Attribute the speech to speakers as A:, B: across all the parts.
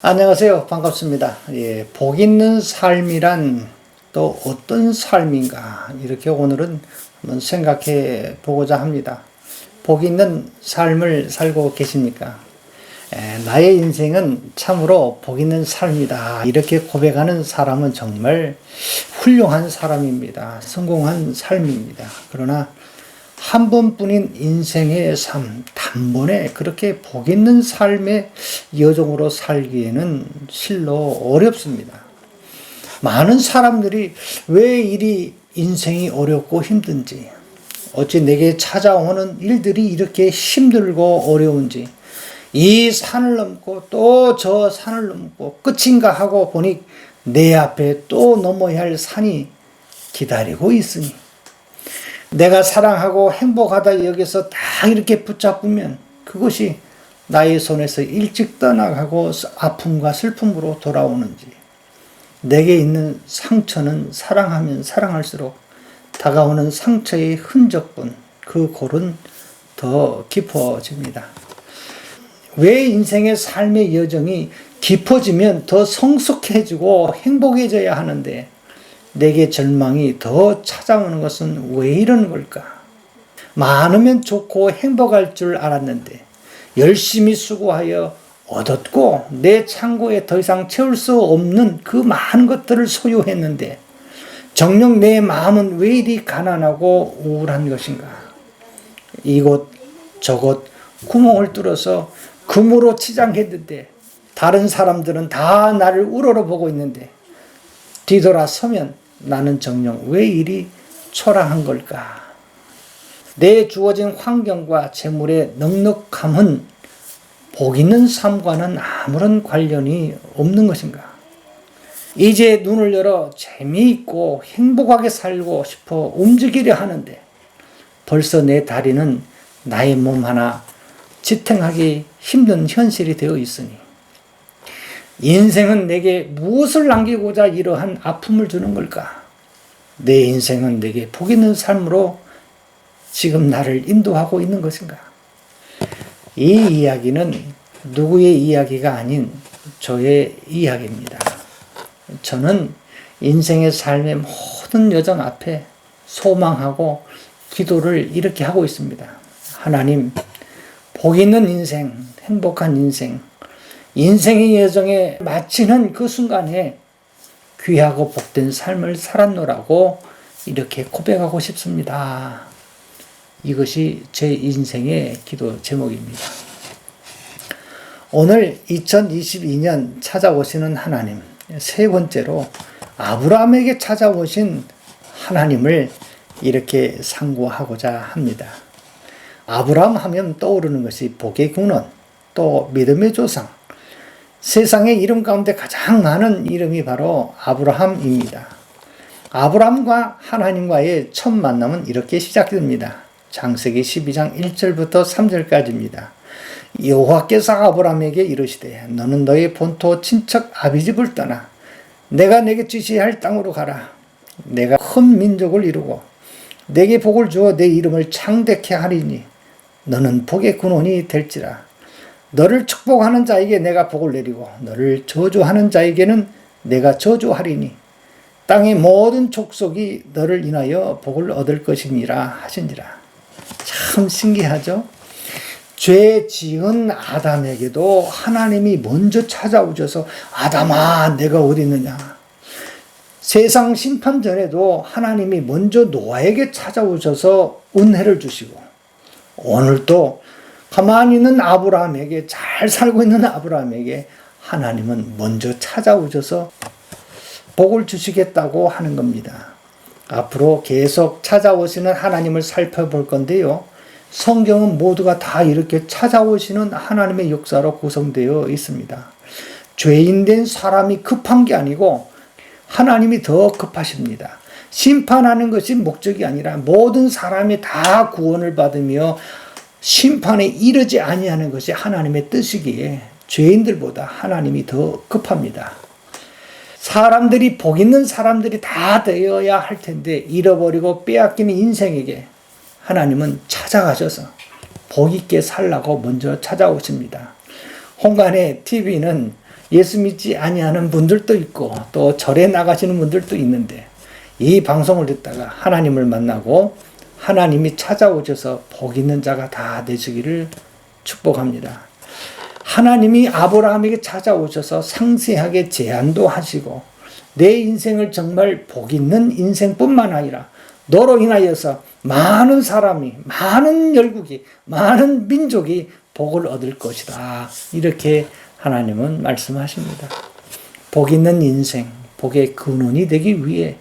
A: 안녕하세요. 반갑습니다. 예, 복 있는 삶이란 또 어떤 삶인가? 이렇게 오늘은 한번 생각해 보고자 합니다. 복 있는 삶을 살고 계십니까? 나의 인생은 참으로 복 있는 삶이다. 이렇게 고백하는 사람은 정말 훌륭한 사람입니다. 성공한 삶입니다. 그러나 한 번뿐인 인생의 삶, 단번에 그렇게 복 있는 삶의 여정으로 살기에는 실로 어렵습니다. 많은 사람들이 왜 이리 인생이 어렵고 힘든지, 어찌 내게 찾아오는 일들이 이렇게 힘들고 어려운지, 이 산을 넘고 또 저 산을 넘고 끝인가 하고 보니 내 앞에 또 넘어야 할 산이 기다리고 있으니, 내가 사랑하고 행복하다 여기서 다 이렇게 붙잡으면 그것이 나의 손에서 일찍 떠나가고 아픔과 슬픔으로 돌아오는지, 내게 있는 상처는 사랑하면 사랑할수록 다가오는 상처의 흔적뿐 그 골은 더 깊어집니다. 왜 인생의 삶의 여정이 깊어지면 더 성숙해지고 행복해져야 하는데 내게 절망이 더 찾아오는 것은 왜 이런 걸까? 많으면 좋고 행복할 줄 알았는데 열심히 수고하여 얻었고 내 창고에 더 이상 채울 수 없는 그 많은 것들을 소유했는데 정녕 내 마음은 왜 이리 가난하고 우울한 것인가? 이곳 저곳 구멍을 뚫어서 금으로 치장했는데 다른 사람들은 다 나를 우러러보고 있는데 뒤돌아서면 나는 정녕 왜 이리 초라한 걸까? 내 주어진 환경과 재물의 넉넉함은 복 있는 삶과는 아무런 관련이 없는 것인가? 이제 눈을 열어 재미있고 행복하게 살고 싶어 움직이려 하는데 벌써 내 다리는 나의 몸 하나 지탱하기 힘든 현실이 되어 있으니 인생은 내게 무엇을 남기고자 이러한 아픔을 주는 걸까? 내 인생은 내게 복 있는 삶으로 지금 나를 인도하고 있는 것인가? 이 이야기는 누구의 이야기가 아닌 저의 이야기입니다. 저는 인생의 삶의 모든 여정 앞에 소망하고 기도를 이렇게 하고 있습니다. 하나님, 복 있는 인생, 행복한 인생, 인생의 여정에 마치는 그 순간에 귀하고 복된 삶을 살았노라고 이렇게 고백하고 싶습니다. 이것이 제 인생의 기도 제목입니다. 오늘 2022년 찾아오시는 하나님, 세 번째로 아브라함에게 찾아오신 하나님을 이렇게 상고하고자 합니다. 아브라함 하면 떠오르는 것이 복의 근원, 또 믿음의 조상, 세상의 이름 가운데 가장 많은 이름이 바로 아브라함입니다. 아브라함과 하나님과의 첫 만남은 이렇게 시작됩니다. 창세기 12장 1절부터 3절까지입니다. 여호와께서 아브라함에게 이르시되 너는 너의 본토 친척 아비집을 떠나 내가 내게 지시할 땅으로 가라. 내가 큰 민족을 이루고 내게 복을 주어 내 이름을 창대케 하리니 너는 복의 근원이 될지라. 너를 축복하는 자에게 내가 복을 내리고 너를 저주하는 자에게는 내가 저주하리니 땅의 모든 족속이 너를 인하여 복을 얻을 것이니라 하시니라. 참 신기하죠? 죄 지은 아담에게도 하나님이 먼저 찾아오셔서 아담아 내가 어디 있느냐. 세상 심판 전에도 하나님이 먼저 노아에게 찾아오셔서 은혜를 주시고 오늘도 가만히 있는 아브라함에게, 잘 살고 있는 아브라함에게 하나님은 먼저 찾아오셔서 복을 주시겠다고 하는 겁니다. 앞으로 계속 찾아오시는 하나님을 살펴볼 건데요. 성경은 모두가 다 이렇게 찾아오시는 하나님의 역사로 구성되어 있습니다. 죄인된 사람이 급한 게 아니고 하나님이 더 급하십니다. 심판하는 것이 목적이 아니라 모든 사람이 다 구원을 받으며 심판에 이르지 아니하는 것이 하나님의 뜻이기에 죄인들보다 하나님이 더 급합니다. 사람들이 복 있는 사람들이 다 되어야 할 텐데 잃어버리고 빼앗기는 인생에게 하나님은 찾아가셔서 복 있게 살라고 먼저 찾아오십니다. 홍간의 TV는 예수 믿지 아니하는 분들도 있고 또 절에 나가시는 분들도 있는데 이 방송을 듣다가 하나님을 만나고 하나님이 찾아오셔서 복 있는 자가 다 되시기를 축복합니다. 하나님이 아브라함에게 찾아오셔서 상세하게 제안도 하시고 내 인생을 정말 복 있는 인생뿐만 아니라 너로 인하여서 많은 사람이, 많은 열국이, 많은 민족이 복을 얻을 것이다. 이렇게 하나님은 말씀하십니다. 복 있는 인생, 복의 근원이 되기 위해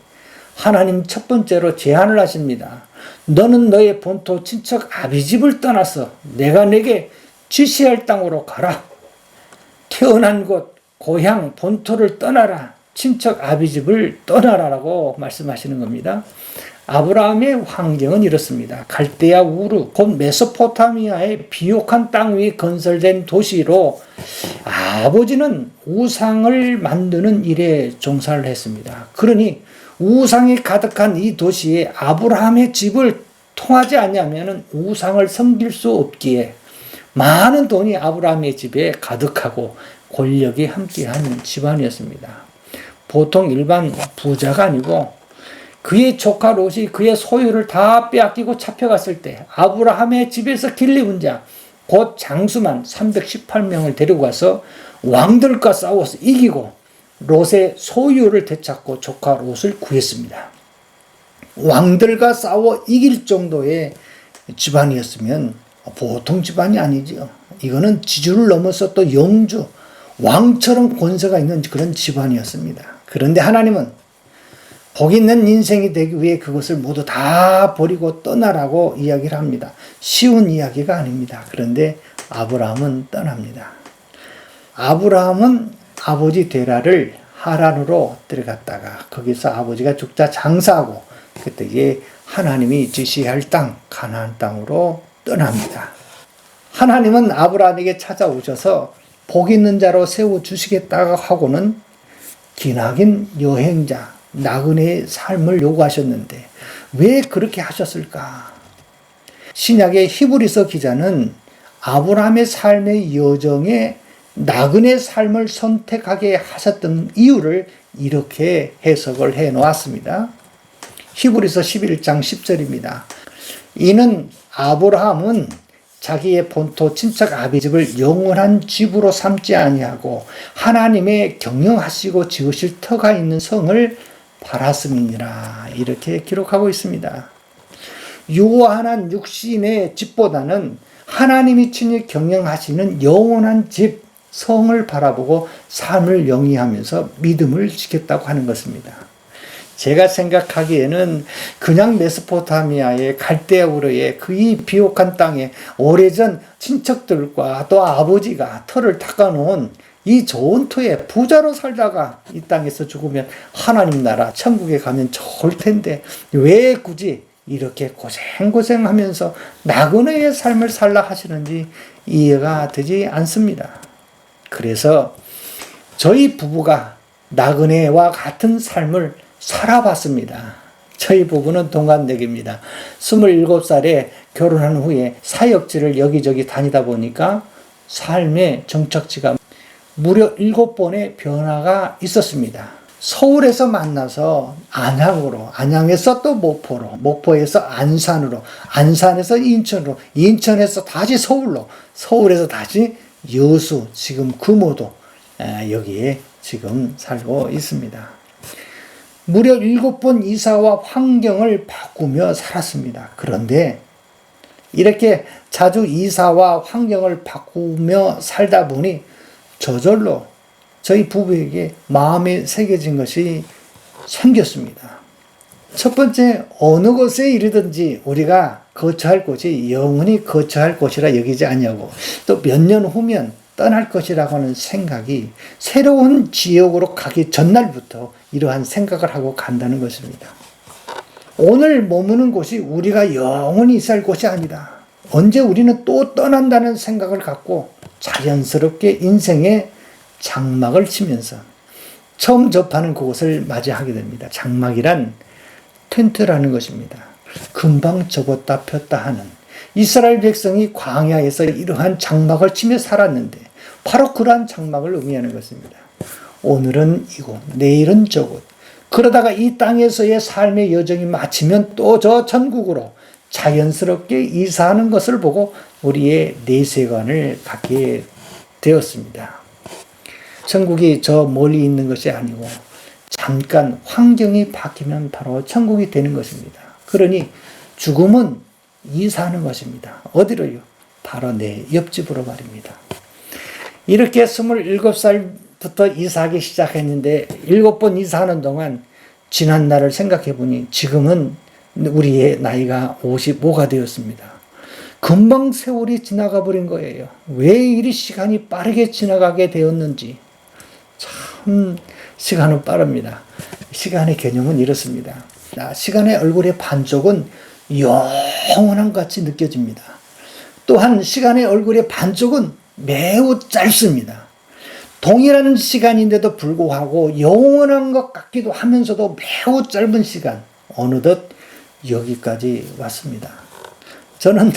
A: 하나님 첫 번째로 제안을 하십니다. 너는 너의 본토 친척 아비집을 떠나서 내가 내게 지시할 땅으로 가라. 태어난 곳, 고향, 본토를 떠나라. 친척 아비집을 떠나라라고 말씀하시는 겁니다. 아브라함의 환경은 이렇습니다. 갈대아 우르, 곧 메소포타미아의 비옥한 땅 위에 건설된 도시로 아버지는 우상을 만드는 일에 종사를 했습니다. 그러니 우상이 가득한 이 도시에 아브라함의 집을 통하지 않냐면 우상을 섬길 수 없기에 많은 돈이 아브라함의 집에 가득하고 권력이 함께한 집안이었습니다. 보통 일반 부자가 아니고 그의 조카 롯이 그의 소유를 다 빼앗기고 잡혀갔을 때 아브라함의 집에서 길리운 자, 곧 장수만 318명을 데리고 가서 왕들과 싸워서 이기고 롯의 소유를 되찾고 조카 롯을 구했습니다. 왕들과 싸워 이길 정도의 집안이었으면 보통 집안이 아니죠. 이거는 지주를 넘어서 또 영주, 왕처럼 권세가 있는 그런 집안이었습니다. 그런데 하나님은 복 있는 인생이 되기 위해 그것을 모두 다 버리고 떠나라고 이야기를 합니다. 쉬운 이야기가 아닙니다. 그런데 아브라함은 떠납니다. 아브라함은 아버지 데라를 하란으로 들어갔다가 거기서 아버지가 죽자 장사하고 그때 하나님이 지시할 땅 가나안 땅으로 떠납니다. 하나님은 아브라함에게 찾아오셔서 복 있는 자로 세워주시겠다고 하고는 기나긴 여행자 나그네의 삶을 요구하셨는데 왜 그렇게 하셨을까? 신약의 히브리서 기자는 아브라함의 삶의 여정에 나그네 삶을 선택하게 하셨던 이유를 이렇게 해석을 해 놓았습니다. 히브리서 11장 10절입니다. 이는 아브라함은 자기의 본토 친척 아비집을 영원한 집으로 삼지 아니하고 하나님의 경영하시고 지으실 터가 있는 성을 바랐음이니라. 이렇게 기록하고 있습니다. 유한한 육신의 집보다는 하나님이 친히 경영하시는 영원한 집, 성을 바라보고 삶을 영위하면서 믿음을 지켰다고 하는 것입니다. 제가 생각하기에는 그냥 메소포타미아의 갈대아우르의 그 이 비옥한 땅에 오래전 친척들과 또 아버지가 터를 닦아놓은 이 좋은 터에 부자로 살다가 이 땅에서 죽으면 하나님 나라 천국에 가면 좋을 텐데 왜 굳이 이렇게 고생하면서 나그네의 삶을 살라 하시는지 이해가 되지 않습니다. 그래서 저희 부부가 나그네와 같은 삶을 살아봤습니다. 저희 부부는 동갑내기입니다. 27살에 결혼한 후에 사역지를 여기저기 다니다 보니까 삶의 정착지가 무려 7번의 변화가 있었습니다. 서울에서 만나서 안양으로, 안양에서 또 목포로, 목포에서 안산으로, 안산에서 인천으로, 인천에서 다시 서울로, 서울에서 다시 여수, 지금 금오도 여기에 지금 살고 있습니다. 무려 7번 이사와 환경을 바꾸며 살았습니다. 그런데 이렇게 자주 이사와 환경을 바꾸며 살다 보니 저절로 저희 부부에게 마음에 새겨진 것이 생겼습니다. 첫 번째, 어느 곳에 이르든지 우리가 거처할 곳이 영원히 거처할 곳이라 여기지 않냐고, 또 몇 년 후면 떠날 것이라고 하는 생각이 새로운 지역으로 가기 전날부터 이러한 생각을 하고 간다는 것입니다. 오늘 머무는 곳이 우리가 영원히 살 곳이 아니다. 언제 우리는 또 떠난다는 생각을 갖고 자연스럽게 인생의 장막을 치면서 처음 접하는 그곳을 맞이하게 됩니다. 장막이란 텐트라는 것입니다. 금방 접었다 폈다 하는 이스라엘 백성이 광야에서 이러한 장막을 치며 살았는데 바로 그러한 장막을 의미하는 것입니다. 오늘은 이곳, 내일은 저곳. 그러다가 이 땅에서의 삶의 여정이 마치면 또 저 천국으로 자연스럽게 이사하는 것을 보고 우리의 내세관을 갖게 되었습니다. 천국이 저 멀리 있는 것이 아니고 잠깐 환경이 바뀌면 바로 천국이 되는 것입니다. 그러니 죽음은 이사하는 것입니다. 어디로요? 바로 내 옆집으로 말입니다. 이렇게 27살부터 이사하기 시작했는데 7번 이사하는 동안 지난 날을 생각해 보니 지금은 우리의 나이가 55가 되었습니다. 금방 세월이 지나가 버린 거예요. 왜 이리 시간이 빠르게 지나가게 되었는지. 참 시간은 빠릅니다. 시간의 개념은 이렇습니다. 시간의 얼굴의 반쪽은 영원한 같이 느껴집니다. 또한 시간의 얼굴의 반쪽은 매우 짧습니다. 동일한 시간인데도 불구하고 영원한 것 같기도 하면서도 매우 짧은 시간, 어느덧 여기까지 왔습니다. 저는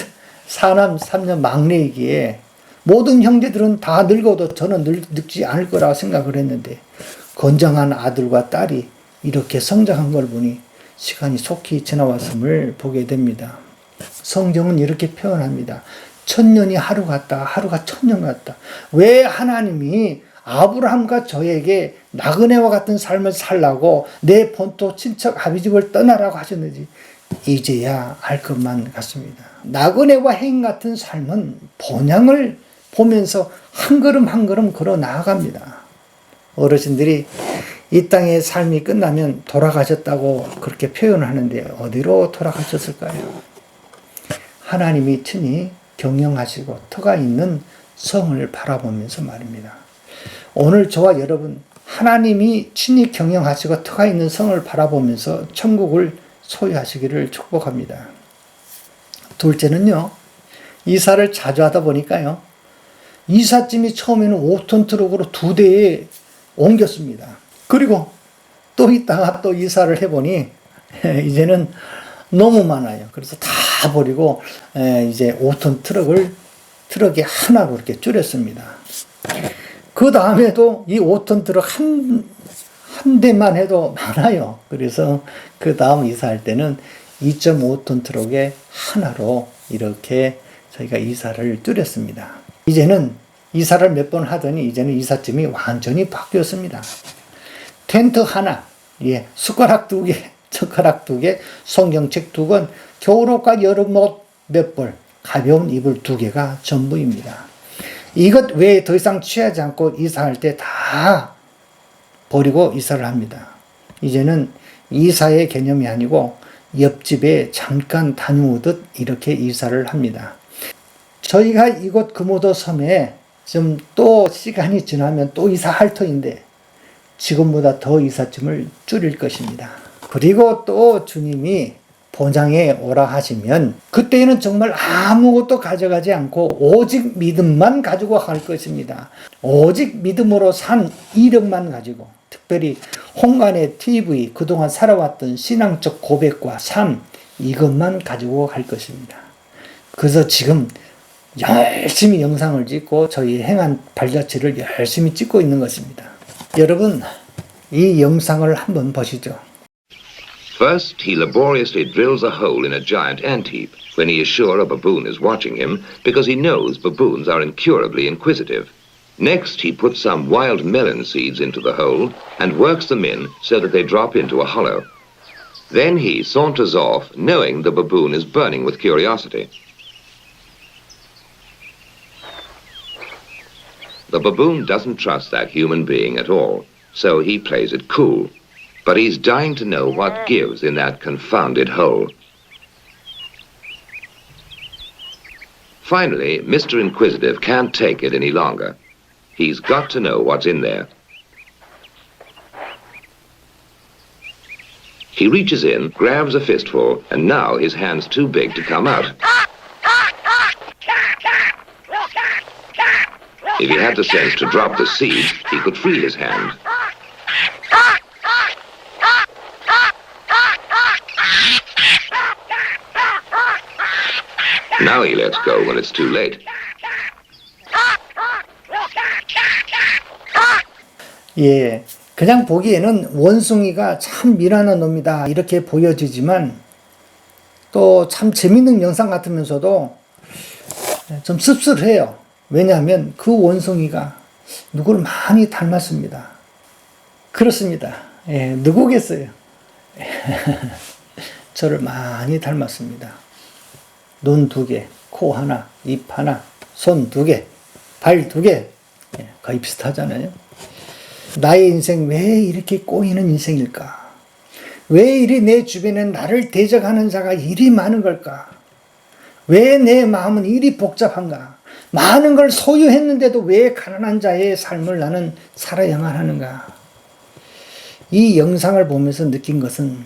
A: 사남 3녀 막내이기에 모든 형제들은 다 늙어도 저는 늙지 않을 거라 생각을 했는데 건장한 아들과 딸이 이렇게 성장한 걸 보니 시간이 속히 지나왔음을 보게 됩니다. 성경은 이렇게 표현합니다. 1000년이 하루 같다. 하루가 1000년 같다. 왜 하나님이 아브라함과 저에게 나그네와 같은 삶을 살라고 내 본토 친척 아비집을 떠나라고 하셨는지 이제야 알 것만 같습니다. 나그네와 행 같은 삶은 본향을 보면서 한 걸음 한 걸음 걸어 나아갑니다. 어르신들이 이 땅의 삶이 끝나면 돌아가셨다고 그렇게 표현하는데 어디로 돌아가셨을까요? 하나님이 친히 경영하시고 터가 있는 성을 바라보면서 말입니다. 오늘 저와 여러분 하나님이 친히 경영하시고 터가 있는 성을 바라보면서 천국을 소유하시기를 축복합니다. 둘째는요. 이사를 자주 하다 보니까요. 이삿짐이 처음에는 5톤 트럭으로 2대에 옮겼습니다. 그리고 또 있다가 또 이사를 해보니 이제는 너무 많아요. 그래서 다 버리고 이제 5톤 트럭에 하나로 이렇게 줄였습니다. 그 다음에도 이 5톤 트럭 한 대만 해도 많아요. 그래서 그 다음 이사할 때는 2.5톤 트럭에 하나로 이렇게 저희가 이사를 줄였습니다. 이제는 이사를 몇 번 하더니 이제는 이삿짐이 완전히 바뀌었습니다. 텐트 하나, 숟가락 2개, 젓가락 2개, 성경책 2권, 겨울옷과 여름옷 몇 벌, 가벼운 이불 2개가 전부입니다. 이것 외에 더 이상 취하지 않고 이사할 때 다 버리고 이사를 합니다. 이제는 이사의 개념이 아니고 옆집에 잠깐 다녀오듯 이렇게 이사를 합니다. 저희가 이곳 금오도 섬에 좀 또 시간이 지나면 또 이사할 터인데 지금보다 더 이삿짐을 줄일 것입니다. 그리고 또 주님이 본향에 오라 하시면 그때는 정말 아무것도 가져가지 않고 오직 믿음만 가지고 갈 것입니다. 오직 믿음으로 산 이력만 가지고 특별히 홍간의 TV, 그동안 살아왔던 신앙적 고백과 삶 이것만 가지고 갈 것입니다. 그래서 지금 열심히 영상을 찍고 저희 행한 발자취를 열심히 찍고 있는 것입니다. 여러분 이 영상을 한번 보시죠.
B: First, he laboriously drills a hole in a giant ant heap when he is sure a baboon is watching him because he knows baboons are incurably inquisitive. Next, he puts some wild melon seeds into the hole and works them in so that they drop into a hollow. Then he saunters off, knowing the baboon is burning with curiosity. The baboon doesn't trust that human being at all, so he plays it cool. But he's dying to know what gives in that confounded hole. Finally, Mr. Inquisitive can't take it any longer. He's got to know what's in there. He reaches in, grabs a fistful, and now his hand's too big to come out. If he had the sense to drop the seed, he could free his hand. Now he lets go when it's too late.
A: 예, 그냥 보기에는 원숭이가 참 미련한 놈이다 이렇게 보여지지만 또 참 재밌는 영상 같으면서도 좀 씁쓸해요. 왜냐하면 그 원숭이가 누구를 많이 닮았습니다. 그렇습니다. 예, 누구겠어요? 저를 많이 닮았습니다. 눈 2개, 코 하나, 입 하나, 손 2개, 발 2개. 예, 거의 비슷하잖아요. 나의 인생 왜 이렇게 꼬이는 인생일까? 왜 이리 내 주변에 나를 대적하는 자가 이리 많은 걸까? 왜 내 마음은 이리 복잡한가? 많은 걸 소유했는데도 왜 가난한 자의 삶을 나는 살아야만 하는가? 이 영상을 보면서 느낀 것은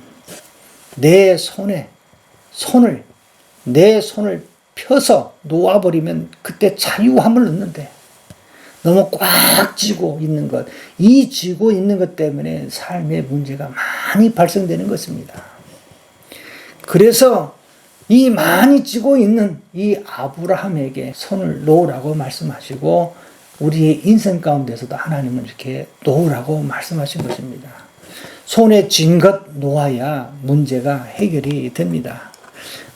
A: 내 손을 펴서 놓아버리면 그때 자유함을 얻는데 너무 꽉 쥐고 있는 것, 이 쥐고 있는 것 때문에 삶의 문제가 많이 발생되는 것입니다. 그래서 이 많이 쥐고 있는 이 아브라함에게 손을 놓으라고 말씀하시고 우리의 인생 가운데서도 하나님은 이렇게 놓으라고 말씀하신 것입니다. 손에 쥔 것 놓아야 문제가 해결이 됩니다.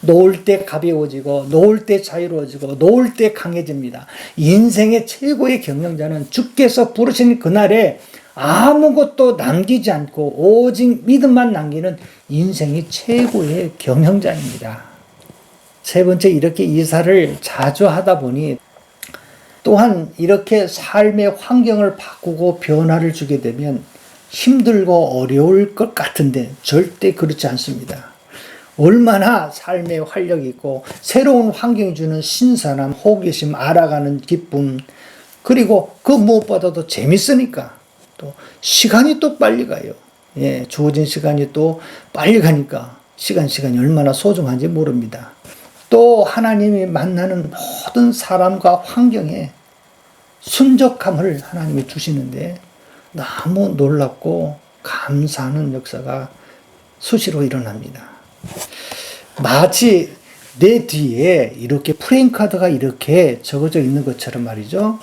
A: 놓을 때 가벼워지고 놓을 때 자유로워지고 놓을 때 강해집니다. 인생의 최고의 경영자는 주께서 부르신 그날에 아무것도 남기지 않고 오직 믿음만 남기는 인생이 최고의 경영자입니다. 세 번째, 이렇게 이사를 자주 하다 보니 또한 이렇게 삶의 환경을 바꾸고 변화를 주게 되면 힘들고 어려울 것 같은데 절대 그렇지 않습니다. 얼마나 삶에 활력이 있고 새로운 환경이 주는 신선함, 호기심, 알아가는 기쁨, 그리고 그 무엇보다도 재밌으니까 또 시간이 또 빨리 가요. 예, 주어진 시간이 또 빨리 가니까 시간이 얼마나 소중한지 모릅니다. 또 하나님이 만나는 모든 사람과 환경에 순적함을 하나님이 주시는데 너무 놀랍고 감사하는 역사가 수시로 일어납니다. 마치 내 뒤에 이렇게 프레임카드가 이렇게 적어져 있는 것처럼 말이죠.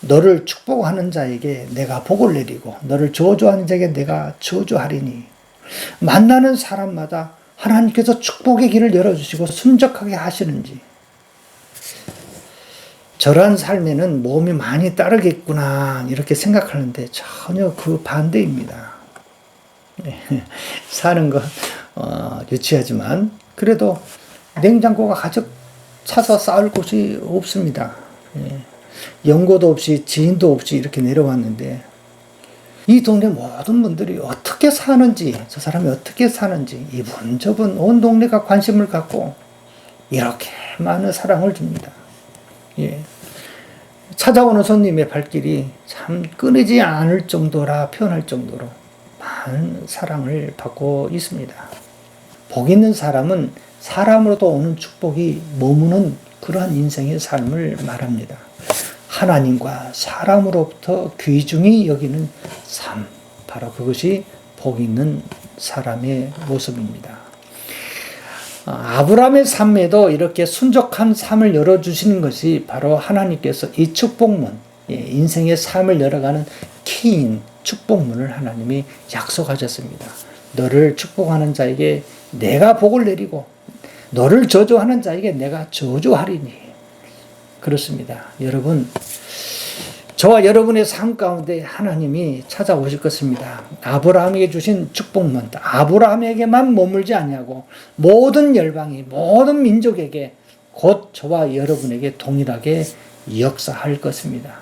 A: 너를 축복하는 자에게 내가 복을 내리고 너를 저주하는 자에게 내가 저주하리니, 만나는 사람마다 하나님께서 축복의 길을 열어주시고 순적하게 하시는지, 저러한 삶에는 몸이 많이 따르겠구나 이렇게 생각하는데 전혀 그 반대입니다. 사는 것 유치하지만 그래도 냉장고가 가득 차서 쌓을 곳이 없습니다. 연고도 없이 지인도 없이 이렇게 내려왔는데 이 동네 모든 분들이 어떻게 사는지, 저 사람이 어떻게 사는지 이분 저분 온 동네가 관심을 갖고 이렇게 많은 사랑을 줍니다. 예. 찾아오는 손님의 발길이 참 끊이지 않을 정도라 표현할 정도로 많은 사랑을 받고 있습니다. 복 있는 사람은 사람으로도 오는 축복이 머무는 그러한 인생의 삶을 말합니다. 하나님과 사람으로부터 귀중히 여기는 삶, 바로 그것이 복 있는 사람의 모습입니다. 아브라함의 삶에도 이렇게 순적한 삶을 열어주시는 것이 바로 하나님께서 이 축복문, 인생의 삶을 열어가는 키인 축복문을 하나님이 약속하셨습니다. 너를 축복하는 자에게 내가 복을 내리고 너를 저주하는 자에게 내가 저주하리니. 그렇습니다. 여러분, 저와 여러분의 삶 가운데 하나님이 찾아오실 것입니다. 아브라함에게 주신 축복문, 아브라함에게만 머물지 아니하고 모든 열방이, 모든 민족에게 곧 저와 여러분에게 동일하게 역사할 것입니다.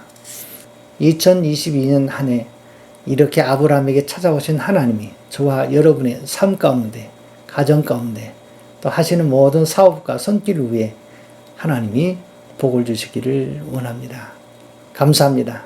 A: 2022년 한 해 이렇게 아브라함에게 찾아오신 하나님이 저와 여러분의 삶 가운데, 가정 가운데 또 하시는 모든 사업과 손길 위에 하나님이 복을 주시기를 원합니다. 감사합니다.